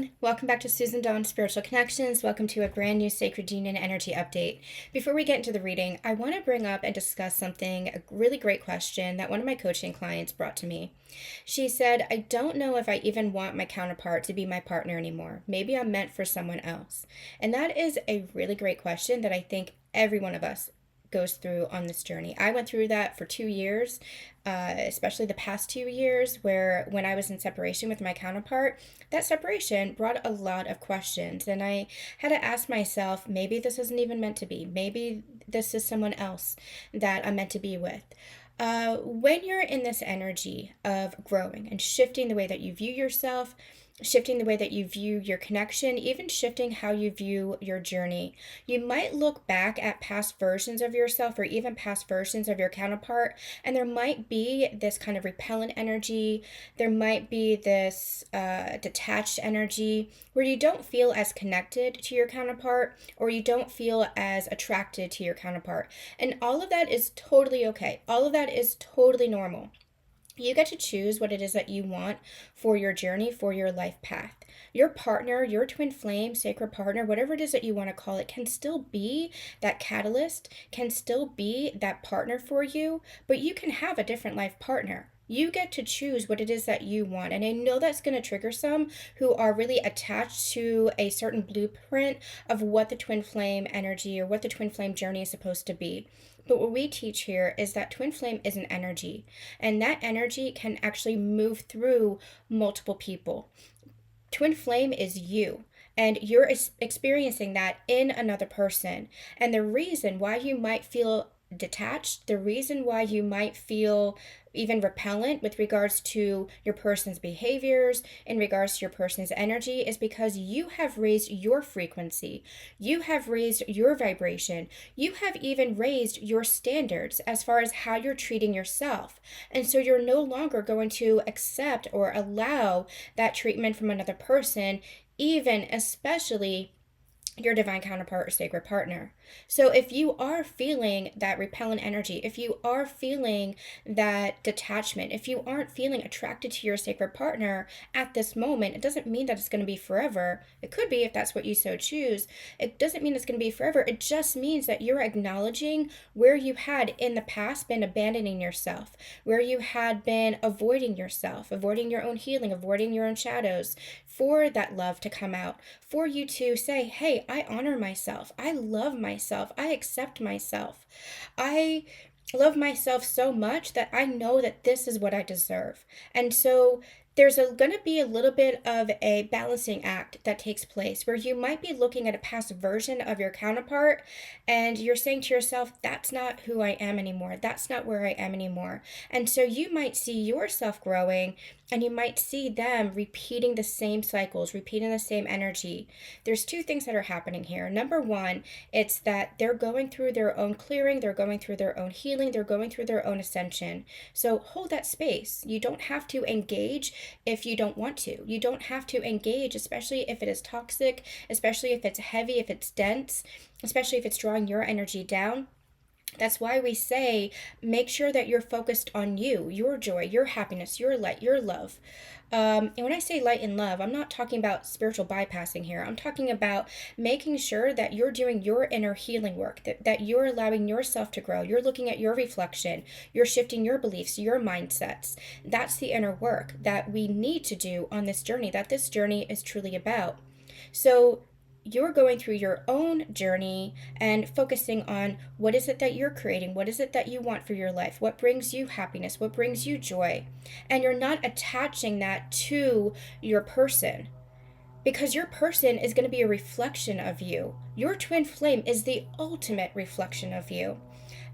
everyone. Welcome back to Susan Dawn's Spiritual Connections. Welcome to a brand new Sacred Union Energy Update. Before we get into the reading, I want to bring up and discuss a really great question that one of my coaching clients brought to me. She said, I don't know if I even want my counterpart to be my partner anymore. Maybe I'm meant for someone else. And that is a really great question that I think every one of us goes through on this journey. I went through that for 2 years, especially the past 2 years, where when I was in separation with my counterpart, that separation brought a lot of questions. And I had to ask myself, maybe this isn't even meant to be. Maybe this is someone else that I'm meant to be with. When you're in this energy of growing and shifting the way that you view yourself, shifting the way that you view your connection, even shifting how you view your journey, you might look back at past versions of yourself or even past versions of your counterpart, and there might be this kind of repellent energy. There might be this detached energy where you don't feel as connected to your counterpart or you don't feel as attracted to your counterpart. And all of that is totally okay. All of that is totally normal. You get to choose what it is that you want for your journey, for your life path. Your partner, your twin flame, sacred partner, whatever it is that you want to call it, can still be that catalyst, can still be that partner for you, but you can have a different life partner. You get to choose what it is that you want. And I know that's going to trigger some who are really attached to a certain blueprint of what the twin flame energy or what the twin flame journey is supposed to be. But what we teach here is that twin flame is an energy, and that energy can actually move through multiple people. Twin flame is you, and you're experiencing that in another person. And the reason why you might feel detached, the reason why you might feel even repellent with regards to your person's behaviors, in regards to your person's energy, is because you have raised your frequency. You have raised your vibration. You have even raised your standards as far as how you're treating yourself. And so you're no longer going to accept or allow that treatment from another person, even especially your divine counterpart or sacred partner. So if you are feeling that repellent energy, if you are feeling that detachment, if you aren't feeling attracted to your sacred partner at this moment, it doesn't mean that it's going to be forever. It could be if that's what you so choose. It doesn't mean it's going to be forever. It just means that you're acknowledging where you had in the past been abandoning yourself, where you had been avoiding yourself, avoiding your own healing, avoiding your own shadows, for that love to come out, for you to say, hey, I honor myself. I love myself. I accept myself. I love myself so much that I know that this is what I deserve. And so there's going to be a little bit of a balancing act that takes place where you might be looking at a past version of your counterpart and you're saying to yourself, that's not who I am anymore. That's not where I am anymore. And so you might see yourself growing and you might see them repeating the same cycles, repeating the same energy. There's two things that are happening here. Number one, it's that they're going through their own clearing, they're going through their own healing, they're going through their own ascension. So hold that space. You don't have to engage if you don't want to. You don't have to engage, especially if it is toxic, especially if it's heavy, if it's dense, especially if it's drawing your energy down. That's why we say make sure that you're focused on you, your joy, your happiness, your light, your love. And when I say light and love, I'm not talking about spiritual bypassing here. I'm talking about making sure that you're doing your inner healing work, that you're allowing yourself to grow. You're looking at your reflection. You're shifting your beliefs, your mindsets. That's the inner work that we need to do on this journey, that this journey is truly about. So you're going through your own journey and focusing on what is it that you're creating, what is it that you want for your life, what brings you happiness, what brings you joy. And you're not attaching that to your person, because your person is going to be a reflection of you. Your twin flame is the ultimate reflection of you.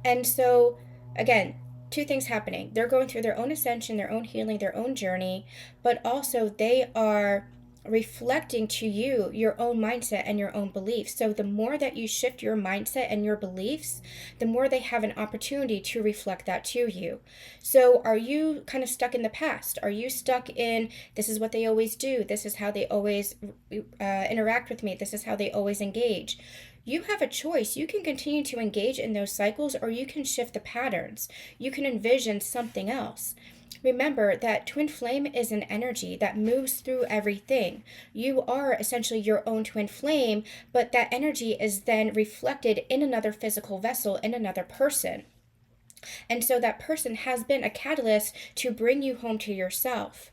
And so, again, two things happening. They're going through their own ascension, their own healing, their own journey, but also they are reflecting to you your own mindset and your own beliefs. So the more that you shift your mindset and your beliefs, the more they have an opportunity to reflect that to you. So are you kind of stuck in the past? Are you stuck in, this is what they always do, this is how they always interact with me, this is how they always engage? You have a choice. You can continue to engage in those cycles, or you can shift the patterns. You can envision something else. Remember that twin flame is an energy that moves through everything. You are essentially your own twin flame, but that energy is then reflected in another physical vessel, in another person. And so that person has been a catalyst to bring you home to yourself.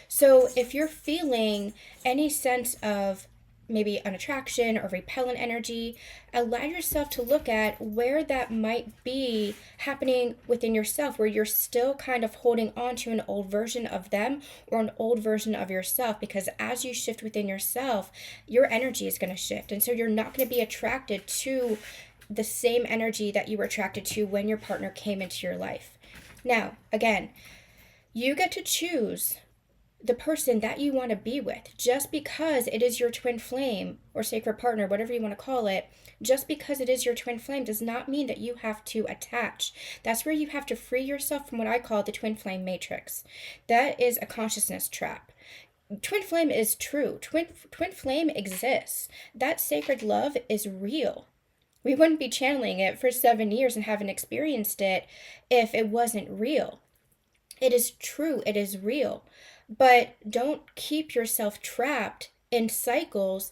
So if you're feeling any sense of maybe an attraction or repellent energy, allow yourself to look at where that might be happening within yourself, where you're still kind of holding on to an old version of them or an old version of yourself. Because as you shift within yourself, your energy is going to shift. And so you're not going to be attracted to the same energy that you were attracted to when your partner came into your life. Now, again, you get to choose the person that you want to be with. Just because it is your twin flame or sacred partner, whatever you want to call it, just because it is your twin flame does not mean that you have to attach. That's where you have to free yourself from what I call the twin flame matrix. That is a consciousness trap. Twin flame is true. Twin flame exists. That sacred love is real. We wouldn't be channeling it for 7 years and haven't experienced it if it wasn't real. It is true, it is real. But don't keep yourself trapped in cycles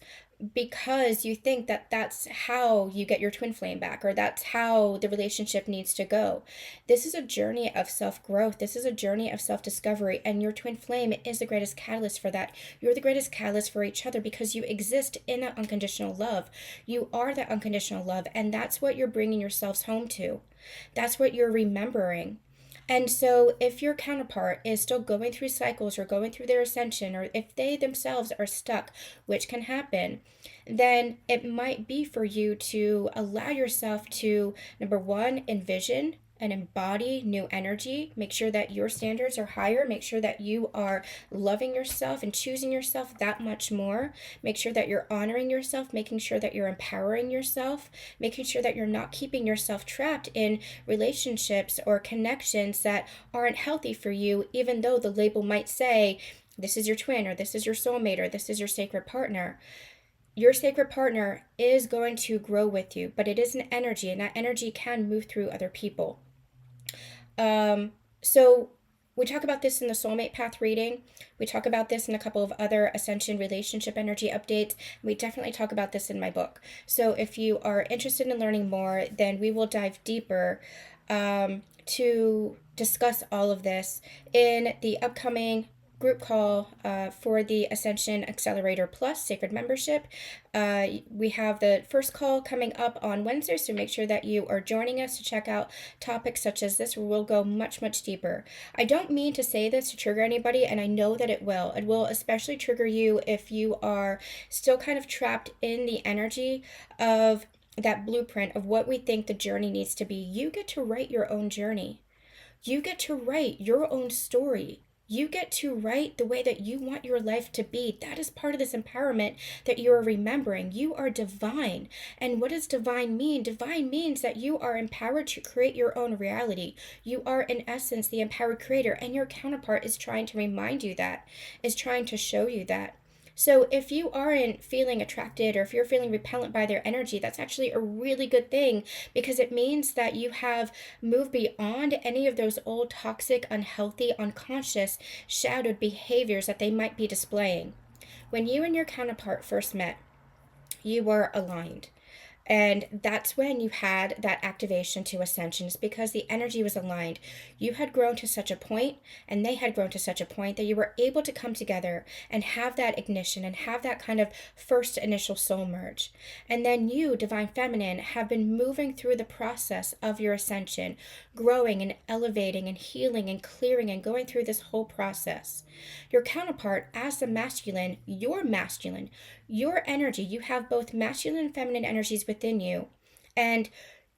because you think that that's how you get your twin flame back, or that's how the relationship needs to go. This is a journey of self-growth. This is a journey of self-discovery, and your twin flame is the greatest catalyst for that. You're the greatest catalyst for each other because you exist in that unconditional love. You are that unconditional love, and that's what you're bringing yourselves home to. That's what you're remembering. And so, if your counterpart is still going through cycles or going through their ascension, or if they themselves are stuck, which can happen, then it might be for you to allow yourself to, number one, envision and embody new energy. Make sure that your standards are higher. Make sure that you are loving yourself and choosing yourself that much more. Make sure that you're honoring yourself, making sure that you're empowering yourself, making sure that you're not keeping yourself trapped in relationships or connections that aren't healthy for you, even though the label might say, this is your twin, or this is your soulmate, or this is your sacred partner. Your sacred partner is going to grow with you, but it is an energy, and that energy can move through other people. So we talk about this in the soulmate path reading. We talk about this in a couple of other ascension relationship energy updates. We definitely talk about this in my book. So if you are interested in learning more, then we will dive deeper to discuss all of this in the upcoming group call for the Ascension Accelerator Plus Sacred Membership. We have the first call coming up on Wednesday, so make sure that you are joining us to check out topics such as this, where we'll go much, much deeper. I don't mean to say this to trigger anybody, and I know that it will. It will especially trigger you if you are still kind of trapped in the energy of that blueprint of what we think the journey needs to be. You get to write your own journey. You get to write your own story. You get to write the way that you want your life to be. That is part of this empowerment that you are remembering. You are divine. And what does divine mean? Divine means that you are empowered to create your own reality. You are, in essence, the empowered creator, and your counterpart is trying to remind you that, is trying to show you that. So if you aren't feeling attracted, or if you're feeling repellent by their energy, that's actually a really good thing, because it means that you have moved beyond any of those old toxic, unhealthy, unconscious, shadowed behaviors that they might be displaying. When you and your counterpart first met, you were aligned. And that's when you had that activation to ascensions, because the energy was aligned. You had grown to such a point, and they had grown to such a point, that you were able to come together and have that ignition and have that kind of first initial soul merge. And then you, Divine Feminine, have been moving through the process of your ascension, growing and elevating and healing and clearing and going through this whole process. Your counterpart, as the masculine, your energy, you have both masculine and feminine energies within you. And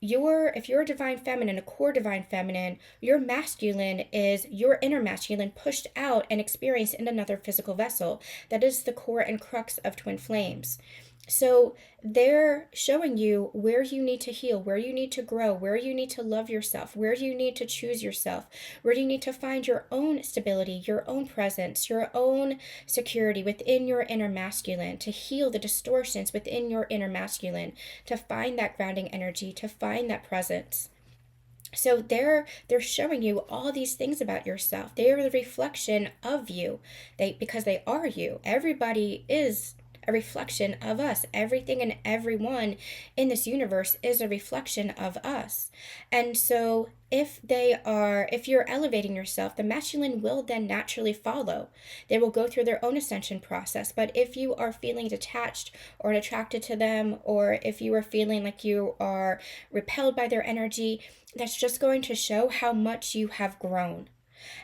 if you're a divine feminine, a core divine feminine, your masculine is your inner masculine pushed out and experienced in another physical vessel. That is the core and crux of twin flames. So they're showing you where you need to heal, where you need to grow, where you need to love yourself, where you need to choose yourself, where you need to find your own stability, your own presence, your own security within your inner masculine, to heal the distortions within your inner masculine, to find that grounding energy, to find that presence. So they're showing you all these things about yourself. They are the reflection of you. Because they are you. Everybody is a reflection of us. Everything and everyone in this universe is a reflection of us. And so if you're elevating yourself, the masculine will then naturally follow. They will go through their own ascension process. But if you are feeling detached or attracted to them, or if you are feeling like you are repelled by their energy, that's just going to show how much you have grown.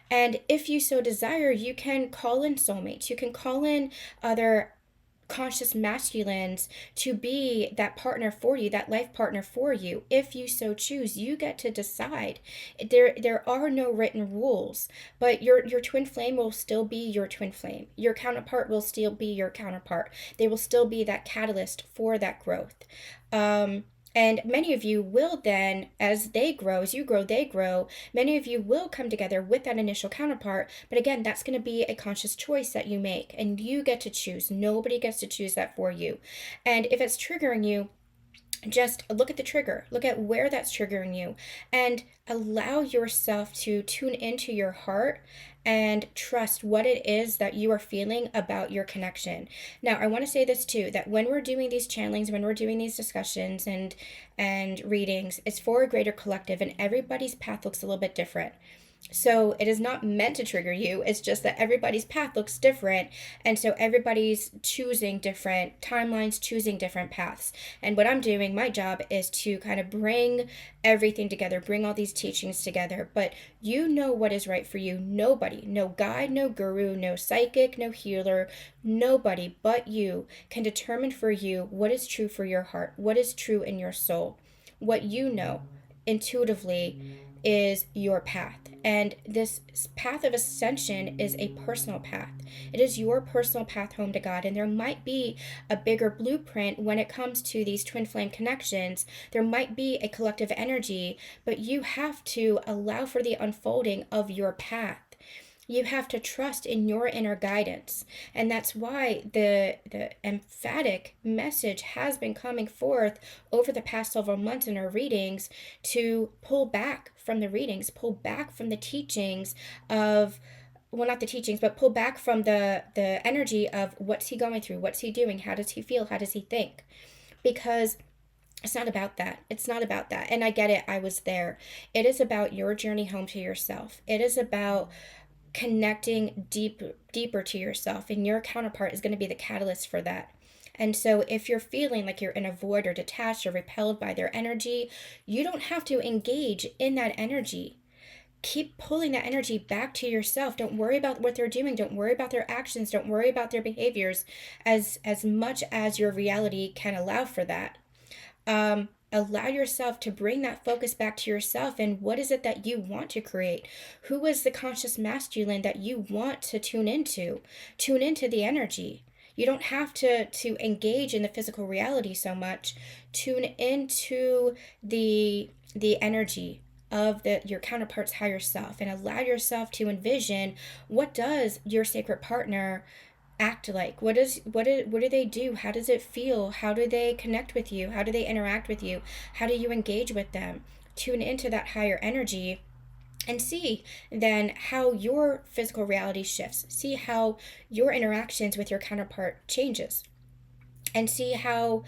And if you so desire, you can call in soulmates. You can call in other conscious masculines to be that partner for you, that life partner for you. If you so choose, you get to decide. There are no written rules, but your twin flame will still be your twin flame. Your counterpart will still be your counterpart. They will still be that catalyst for that growth. And many of you will then, as they grow, as you grow, they grow. Many of you will come together with that initial counterpart. But again, that's going to be a conscious choice that you make. And you get to choose. Nobody gets to choose that for you. And if it's triggering you, just look at the trigger, look at where that's triggering you, and allow yourself to tune into your heart and trust what it is that you are feeling about your connection. Now, I want to say this too, that when we're doing these channelings, when we're doing these discussions and readings, it's for a greater collective, and everybody's path looks a little bit different. So it is not meant to trigger you. It's just that everybody's path looks different. And so everybody's choosing different timelines, choosing different paths. And what I'm doing, my job is to kind of bring everything together, bring all these teachings together. But you know what is right for you. Nobody, no guide, no guru, no psychic, no healer, nobody but you can determine for you what is true for your heart, what is true in your soul. What you know intuitively is your path. And this path of ascension is a personal path. It is your personal path home to God. And there might be a bigger blueprint when it comes to these twin flame connections. There might be a collective energy, but you have to allow for the unfolding of your path. You have to trust in your inner guidance. And that's why the emphatic message has been coming forth over the past several months in our readings, to pull back from the readings, pull back from the teachings of, well, not the teachings, but pull back from the energy of what's he going through, what's he doing, how does he feel, how does he think? Because it's not about that. It's not about that. And I get it. I was there. It is about your journey home to yourself. It is about connecting deeper to yourself, and your counterpart is going to be the catalyst for that. And so if you're feeling like you're in a void or detached or repelled by their energy, you don't have to engage in that energy. Keep pulling that energy back to yourself. Don't worry about what they're doing. Don't worry about their actions. Don't worry about their behaviors, as much as your reality can allow for that. Allow yourself to bring that focus back to yourself, and what is it that you want to create? Who is the conscious masculine that you want to tune into? Tune into the energy. You don't have to engage in the physical reality so much. Tune into the energy of your counterpart's higher self, and allow yourself to envision, what does your sacred partner act like? What do they do? How does it feel? How do they connect with you? How do they interact with you? How do you engage with them? Tune into that higher energy and see then how your physical reality shifts. See how your interactions with your counterpart changes, and see how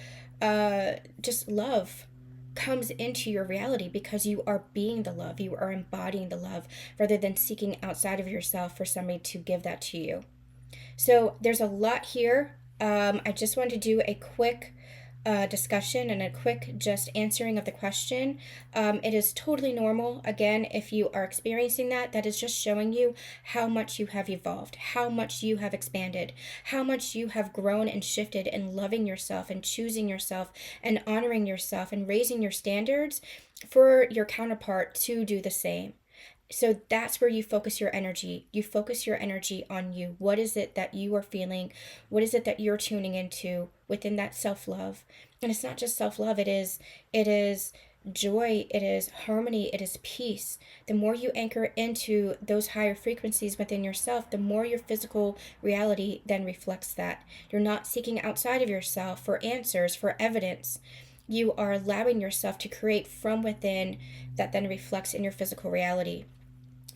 just love comes into your reality, because you are being the love, you are embodying the love, rather than seeking outside of yourself for somebody to give that to you. So there's a lot here. I just wanted to do a quick discussion and a quick just answering of the question. It is totally normal. Again, if you are experiencing that, that is just showing you how much you have evolved, how much you have expanded, how much you have grown and shifted in loving yourself and choosing yourself and honoring yourself and raising your standards for your counterpart to do the same. So that's where you focus your energy. You focus your energy on you. What is it that you are feeling? What is it that you're tuning into within that self-love? And it's not just self-love, it is joy, it is harmony, it is peace. The more you anchor into those higher frequencies within yourself, the more your physical reality then reflects that. You're not seeking outside of yourself for answers, for evidence. You are allowing yourself to create from within that then reflects in your physical reality.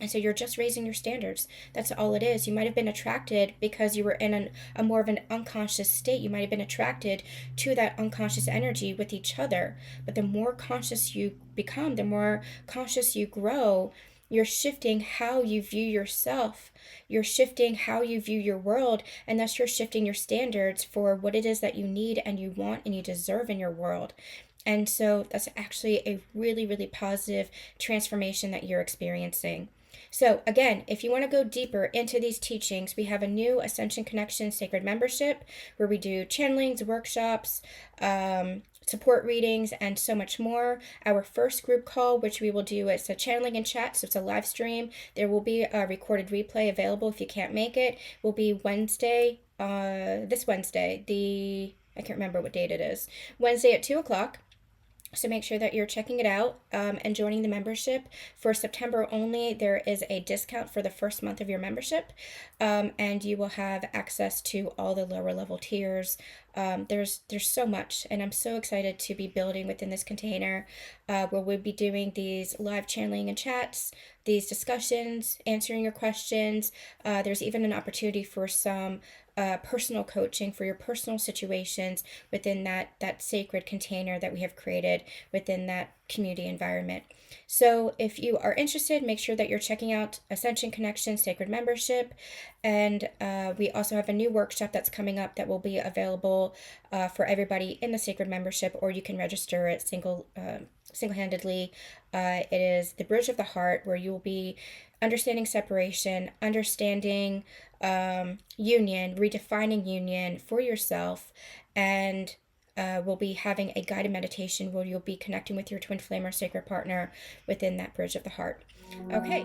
And so you're just raising your standards. That's all it is. You might have been attracted because you were in a more of an unconscious state. You might have been attracted to that unconscious energy with each other. But the more conscious you become, the more conscious you grow, you're shifting how you view yourself. You're shifting how you view your world. And thus, you're shifting your standards for what it is that you need and you want and you deserve in your world. And so that's actually a really, really positive transformation that you're experiencing. So, again, if you want to go deeper into these teachings, we have a new Ascension Connection Sacred Membership where we do channelings, workshops, support readings, and so much more. Our first group call, which we will do, it's a channeling and chat, so it's a live stream. There will be a recorded replay available if you can't make it. Will be Wednesday, this Wednesday, I can't remember what date it is. Wednesday at 2 o'clock. So make sure that you're checking it out and joining the membership. For September only, there is a discount for the first month of your membership, and you will have access to all the lower level tiers. There's so much, and I'm so excited to be building within this container where we'll be doing these live channeling and chats, these discussions, answering your questions. There's even an opportunity for some personal coaching for your personal situations within that sacred container that we have created within that community environment. So if you are interested, make sure that you're checking out Ascension Connection Sacred Membership. And we also have a new workshop that's coming up that will be available for everybody in the Sacred Membership, or you can register it single-handedly. It is the Bridge of the Heart, where you will be understanding separation, understanding union, redefining union for yourself, and we'll be having a guided meditation where you'll be connecting with your twin flame or sacred partner within that Bridge of the Heart. Okay.